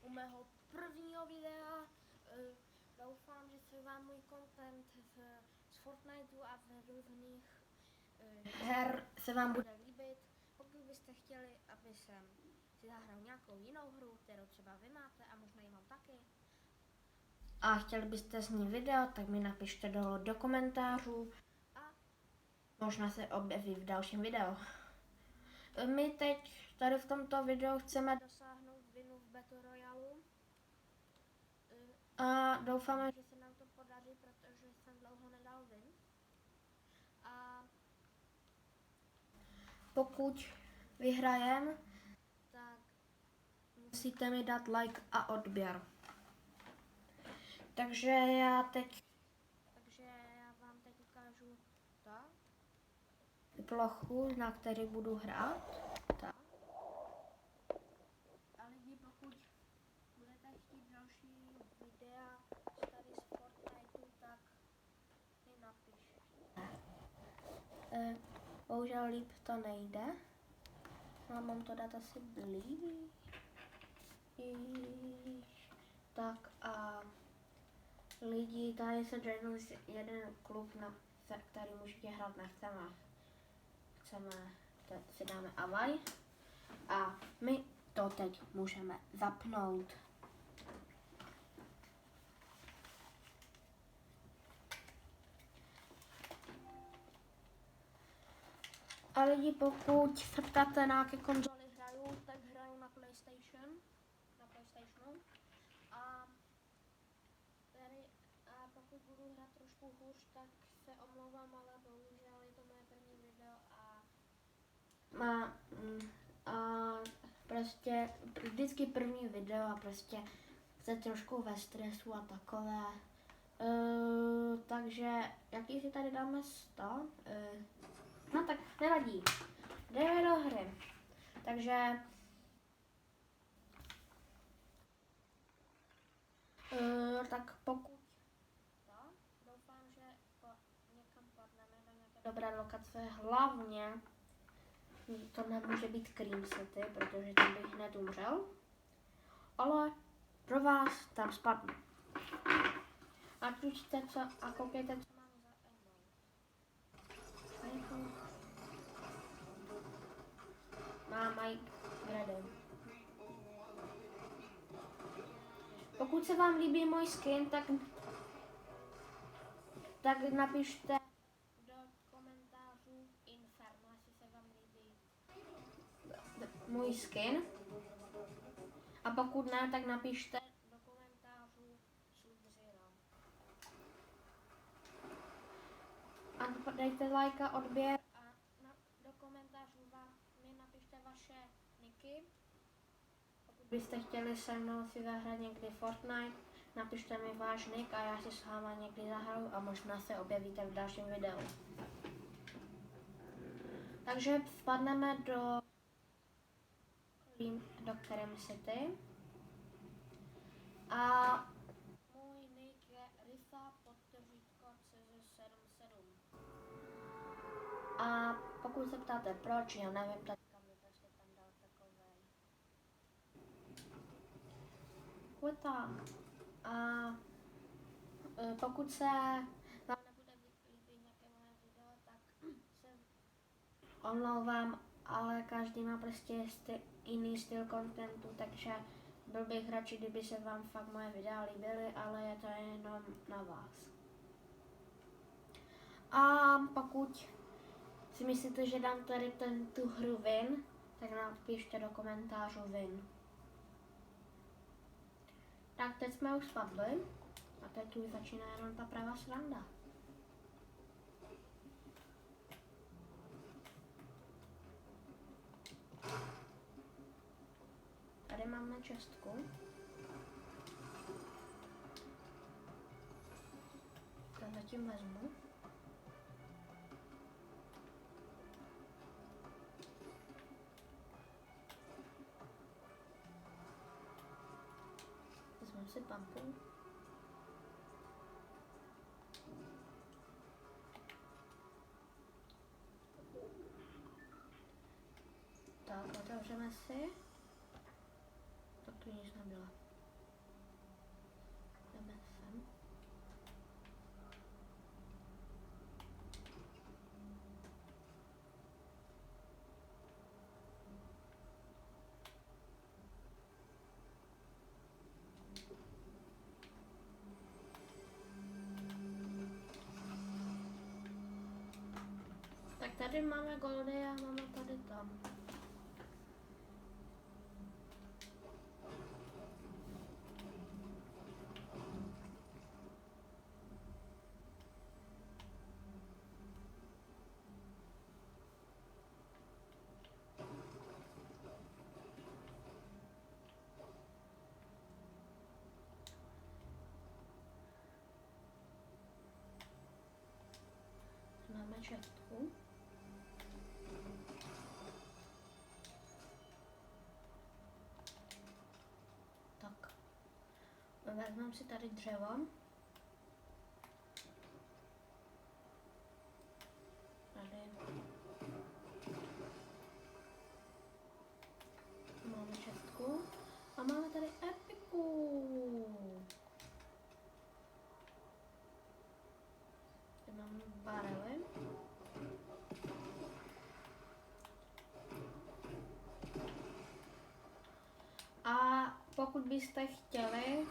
u mého prvního videa. Doufám, že se vám můj content z Fortniteu a z různých her se vám bude líbit. Pokud byste chtěli, aby jsem si zahrál nějakou jinou hru, kterou třeba vy máte a možná ji mám taky, a chtěli byste s ní video, tak mi napište do komentářů a možná se objeví v dalším videu. My teď tady v tomto videu chceme dosáhnout winu v Battle Royale a doufáme, že se nám to podaří, protože jsem dlouho nedal win. A pokud vyhrajem, tak musíte mi dát like a odběr. Takže já vám teď ukážu plochu, na který budu hrát. Tak. A lidi, pokud budete chtít další videa tady z Fortniteu, tak mi napište. Bohužel líp to nejde. No, mám to dát asi blíž. Tak a lidi, tady se joinul jeden klub, na který můžete hrát, nechceme si dáme avaj a my to teď můžeme zapnout. A lidi, pokud se ptáte, na jaké konzoli hraju, tak hraju na PlayStationu. A pokud budu hrát trošku hůř, tak se omlouvám, ale bohužel je to moje první video a prostě vždycky první video a prostě jste trošku ve stresu a takové. Takže jaký si tady dáme 100? No tak nevadí. Jdeme do hry. Takže tak pokud doufám, že někam padneme na nějaké dobré lokace, hlavně to nemůže být Cream City, protože tam bych hned umřel, ale pro vás tam spadnu. A tučte co a koukejte, co mám za emote. Mám Mike Grady. Pokud se vám líbí můj skin, tak napište do komentářů Inferno, jestli se vám líbí můj skin. A pokud ne, tak napište do komentářů Sub-Zero. A dejte like a odběr a do komentářů mi napište vaše niky. Pokud byste chtěli se mnou si zahrát někdy Fortnite, napište mi váš nick a já si s váma někdy zahraju a možná se objevíte v dalším videu. Takže spadneme do Cream City. A můj nick je Risa_CZ77. A pokud se ptáte proč, já nevím, taťka mi prostě tam dal takovej. A pokud se vám nebude líbit nějaké moje video, tak se omlouvám, ale každý má prostě jiný styl contentu, takže byl bych radši, kdyby se vám fakt moje videa líbily, ale je to jenom na vás. A pokud si myslíte, že dám tady tu hru win, tak napište do komentářů win. Tak teď jsme už spadli a teď už začíná jenom ta pravá sranda. Tady máme čestku. To zatím vezmu. Vezmeme si pampu. Tak, otevřeme si. Tak tu nic nebylo. tady máme goldy a máme tady tam. Máme šestku. Tak. Vezmeme si tady dřevo. Tady. Máme šestku. A máme tady epiku. Tady máme barely. A pokud byste chtěli,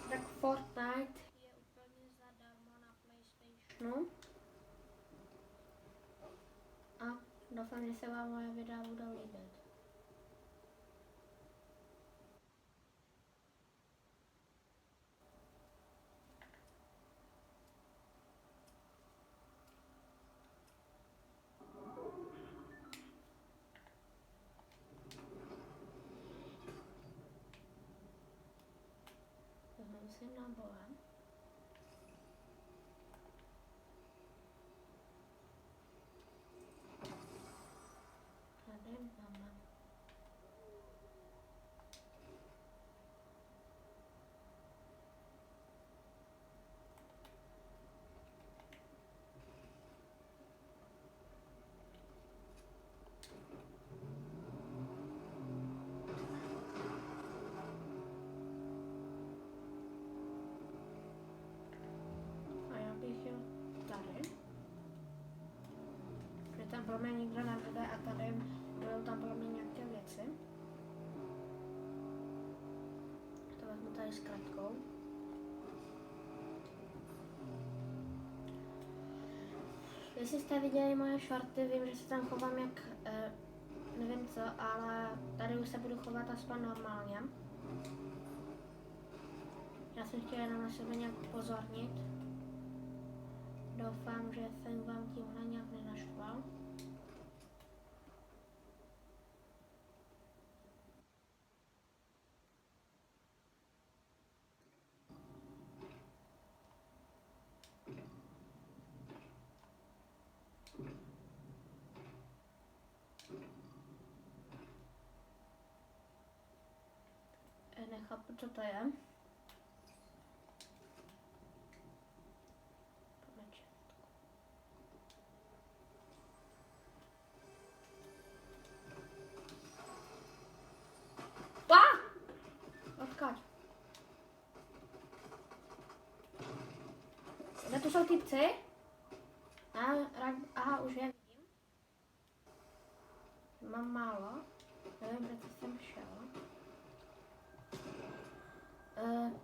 tak Fortnite je úplně zadarmo na PlayStationu. A doufám, že se vám moje videa budou líbit. Vezmeme si náboje. Tady máme. A já bych jel tady. Protože tam pro mě nikdo nebude a tady budou tam pro mě nějaké věci. To vezmu tady s kratkou. Jestli jste viděli moje shorty, vím, že se tam chovám jak nevím co, ale tady už se budu chovat aspoň normálně. Já jsem chtěla jenom na sebe nějak pozornit. Doufám, že jsem vám tímhle nějak nenaštval. Nechápu, co to je. Odkaď? Kde tu jsou ty psy? Aha, už je vidím. Mám málo. Nevím, kde jsem šel.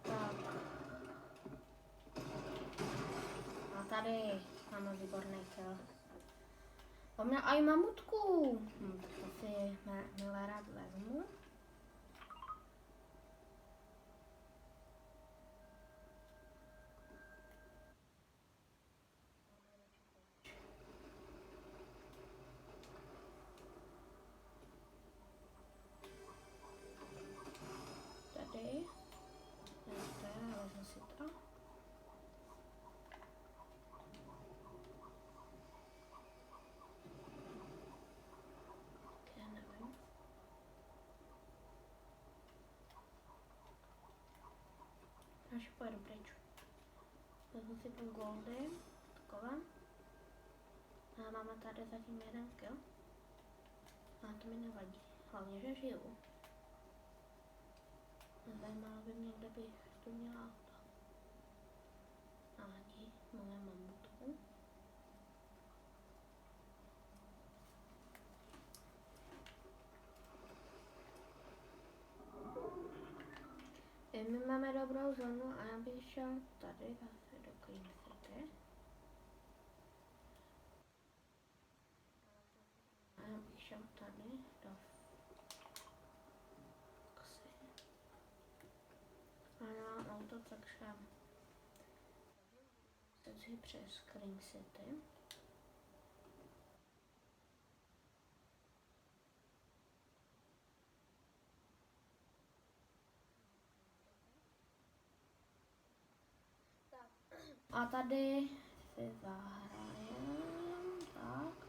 Tak. A tady máme výborný kill. On měl aj mamutku. To si milé rád vezmu. Tady. Vezmu si to. Já nevím. Až pojedu pryč. Vezmu si ten goldy. Takové. A máme tady zatím jeden kill. A to mi nevadí. Hlavně, že žiju. Zajímalo by mě, kde bych tu měla auto. Ani moje mamutku. My máme dobrou zónu a já bych šel tady zase do Clean City. šel tady do Foxy. A nemám auto, takže si přes Cream City. A tady si zahrajem, tak.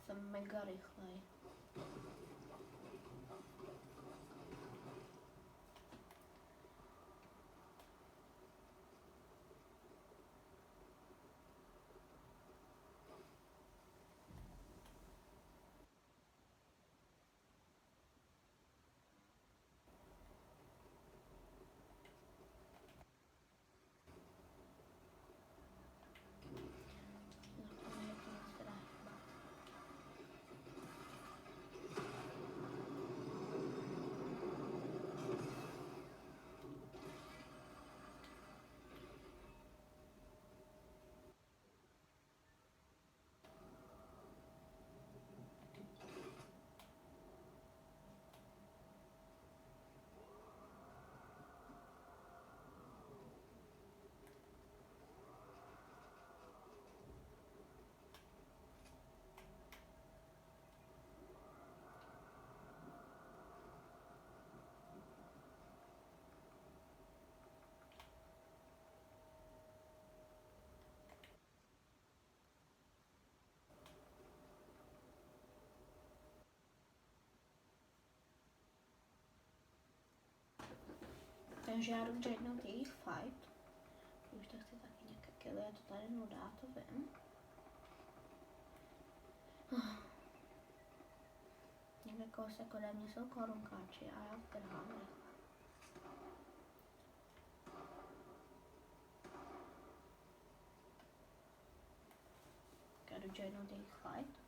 Jsem mega rychlej. Takže já jdu jednou jejich fight. Už to chci taky nějaké killy, je to tady nuda, to vím. Někde kousek ode mě jsou korunkáči a já vtrhám rychle. Já jdu jednou jejich fight.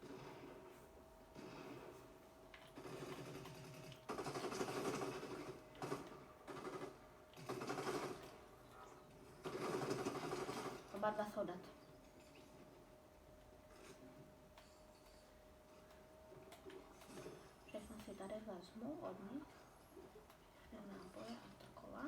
Oba dva jsou dead. Všechno si tady vezmu od nich. Všechny náboje a taková.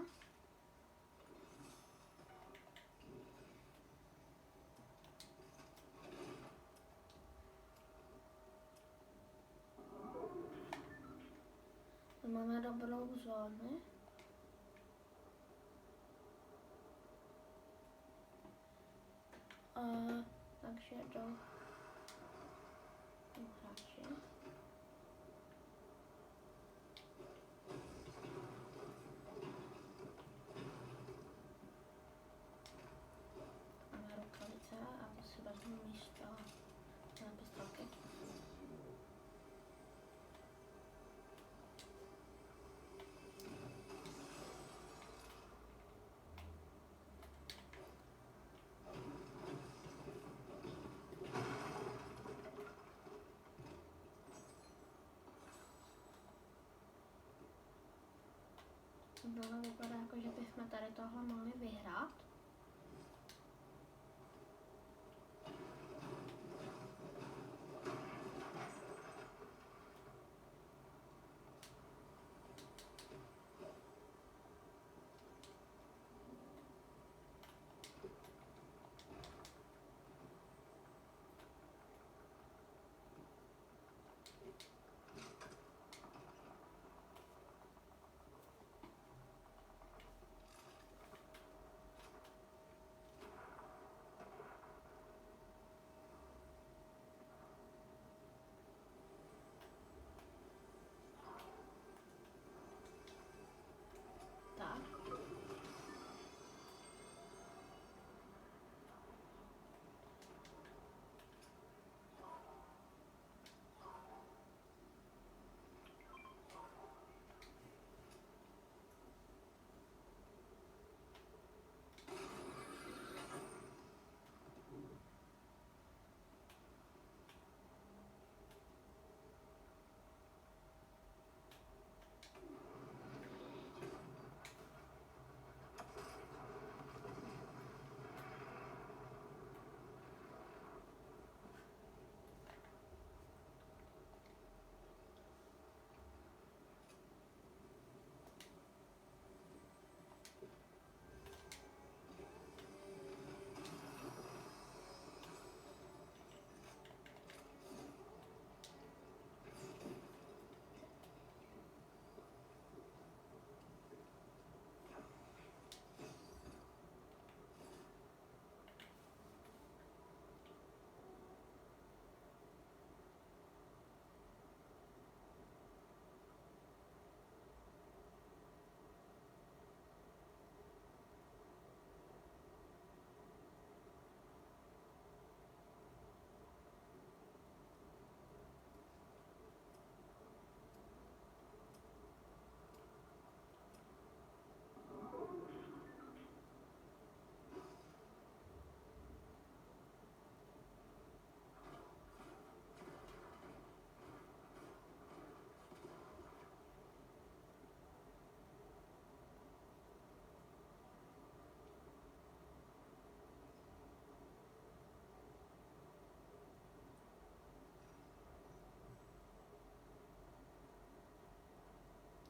Máme dobrou zónu. Takže do hráče. Máme rukavice a to si vezmu místo na pistolky. No, vypadá jako, že bychom tady tohle mohli vyhrát.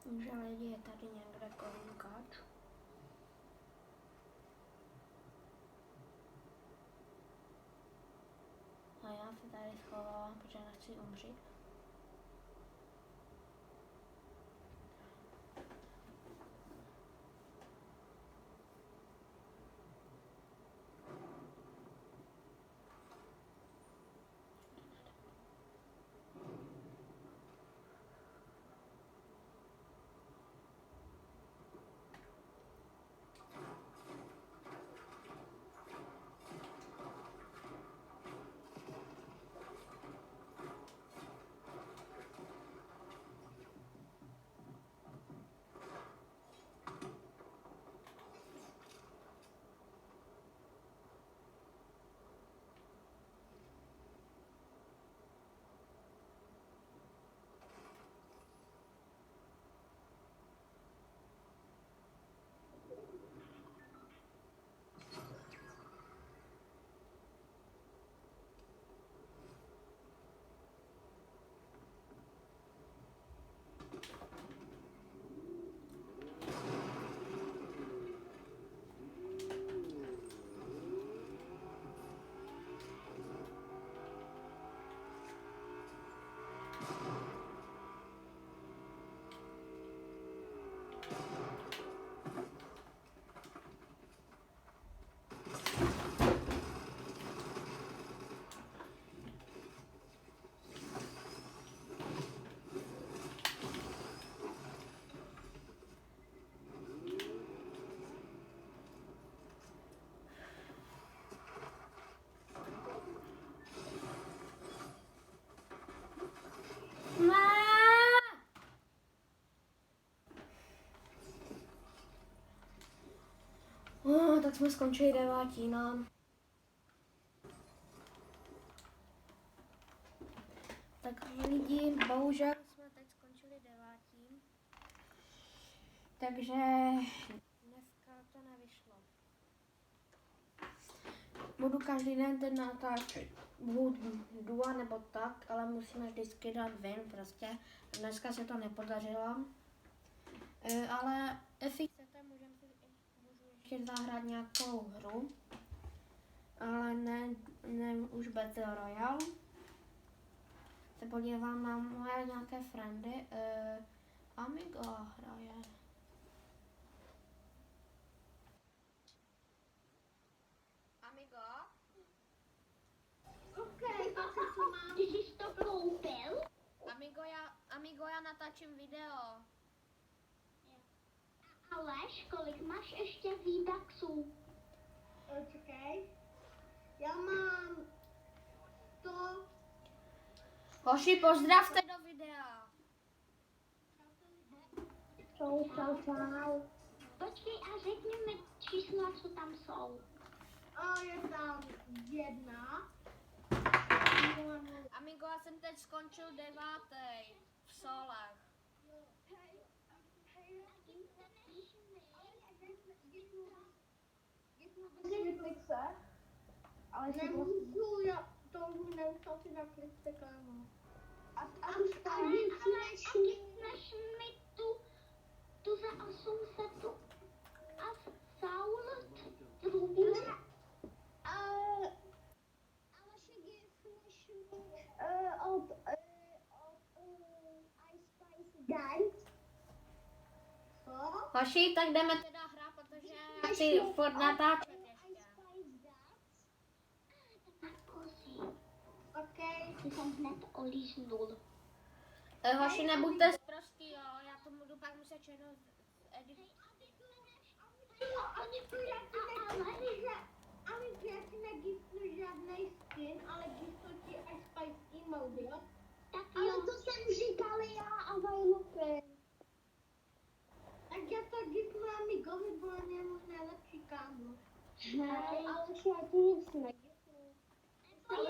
Myslím, že lidi je tady někde kolínkač. A já se tady schovávám, protože nechci umřít. Tak jsme skončili 9. no. Tak lidi, bohužel jsme teď skončili 9. Takže dneska to nevyšlo. Budu každý den teď natáčet. Budu dua nebo tak, ale musíme vždycky dát ven prostě. Dneska se to nepodařilo. Ale jestli chcete, můžu ještě zahrát nějakou hru. Ale ne už Battle Royale. Se podívám na moje nějaké friendy. Amigo hraje. Amigo? Okej, to co mám? Ty jsi to koupil? Amigo, já natáčím video. Aleš, kolik máš ještě výdaxů? Čekaj. Já mám to. Hoši, pozdravte do videa. Čau. Počkej a řekni mi čísla, co tam jsou. A je tam 1. Amigo, já jsem teď skončil 9. v solech. Netflixe, ale nemůžu, já to neustal si na Netflixe, kámo. A vypneš mi tu za 800 a Saul druhý. Ale si gifneš mi od Ice Spice Dance. Co? Hoši, tak jdeme teda hrát, protože já chci furt natáčet ještě. Okej. Ty jsem hned olíznul. Hoši, nebuďte zprostý, jo, já to budu pak muset všechno editovat. Ale já si negifnu žádnej skin, ale gifnu ti Ice Spice emote, jo? Tak Ale jo. to jsem říkal já a Vajlupen. Tak já to gifnu Amigovi, bo on je můj nejlepší kámo. Hej. Ale já ti nic negifnu. Ale